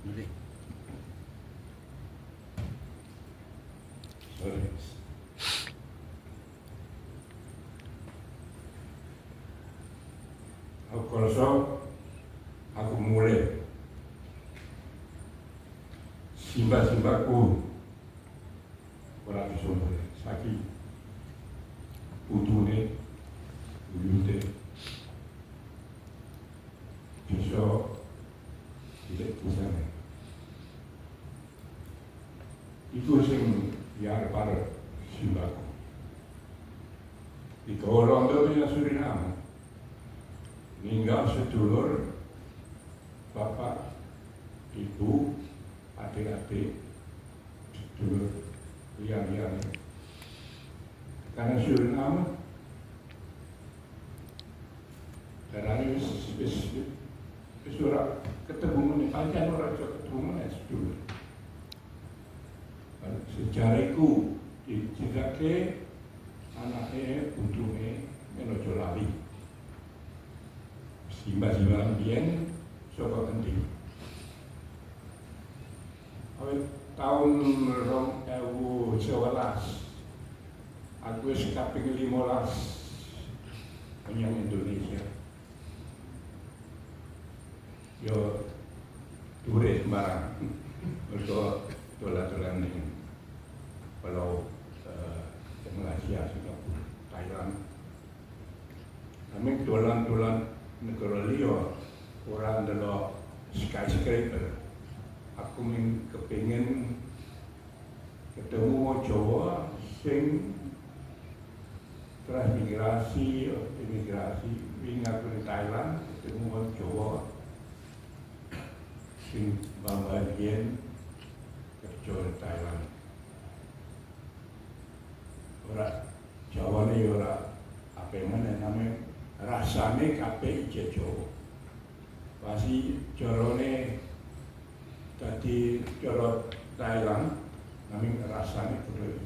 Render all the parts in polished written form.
Sorry. Aku rasa aku mulai simba-simbaku ora bisa mulai sakit putune uyute bisa tidak pusane itu sing biar para simbaku di Kolondo di Suriname ninggal sedulur bapak ibu adik-adik sedulur liang-liang karena Suriname darahnya wis ora ketemu meneh pancen ora ketemu meneh sedulur sejarahku diceritake anaknya putume menuju lali simba-simba biyen saka kendi awet tahun 2011 aku wis kaping 15 menyang Indonesia yo turis sembarang mergo dolan-dolan ning Pulau Malaysia, Singapura, Thailand. Kami dolan-dolan negara liya orang delok skyscraper. Aku kepingin ketemu Jawa sing transmigrasi, imigrasi, aku di Thailand ketemu Jawa sing bagian kerja di Thailand. Ora Jawa ni ora apa mana namanya rasane kabeh Jawa. Pasti carane tadi cara Thailand nami rasane kudu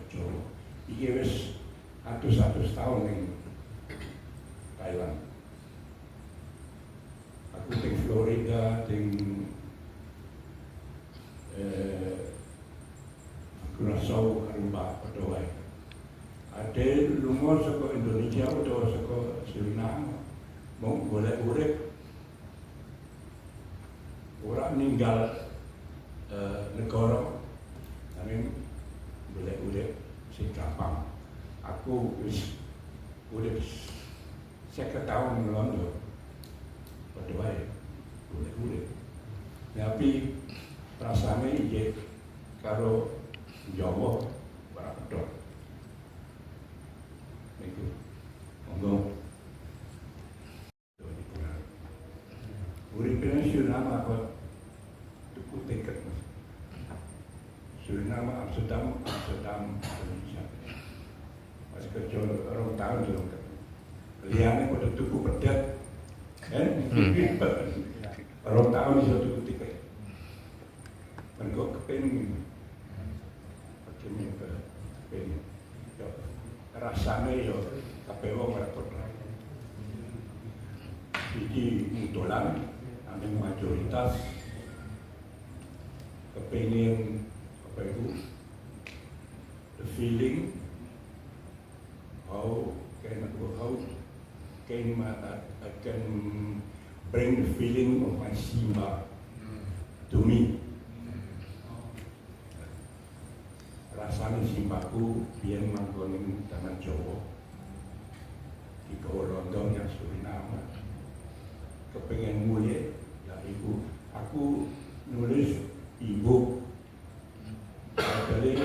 Jawa. Iki wis atus tahun ning Thailand. Aku di Florida, aku rasau karumba padha ada lumur saka Indonesia atau saka Suriname mau golek urip ora ninggal negara tapi golek urip sing gampang aku wis urip 50 tahun di London padha wae golek urip tapi rasane iki karo Jawa ora padha itu monggo uripnya Suriname apa tuku tiket Suriname Amsterdam Indonesia pas kerja orang tahun belum liane pada tuku pedet orang tahun bisa tuku tiket mergo kepengin rasane yo kabeh wong ora padha. Iki mutulan ambil mayoritas kepengin apa itu the feeling how can I can bring the feeling of my Simba to me. Rasanya simbaku biyen manggon tanah Jawa di Kolondo yang Suriname kepengen mulia ya ibu aku nulis ibu dari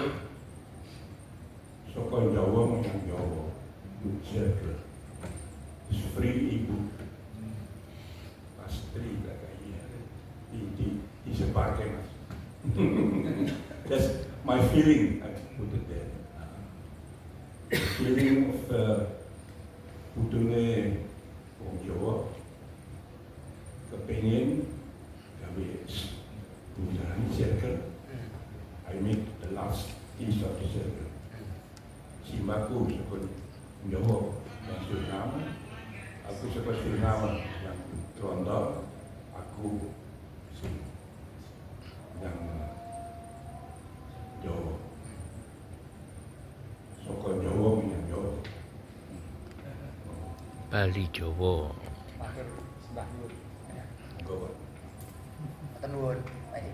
soko Jawa menyang Jawa circle free ibu pastri kayaknya disebarkan mas. That's my feeling, I put it there. The feeling of putune wong Jawa kepengen gawe bundaran circle. I make the last piece of the circle. Simbaku saka Jawa yang Suriname, aku saka Suriname yang Toronto, aku Bali Jawa. Matur sembah nuwun. Go. Matur nuwun. Ayo.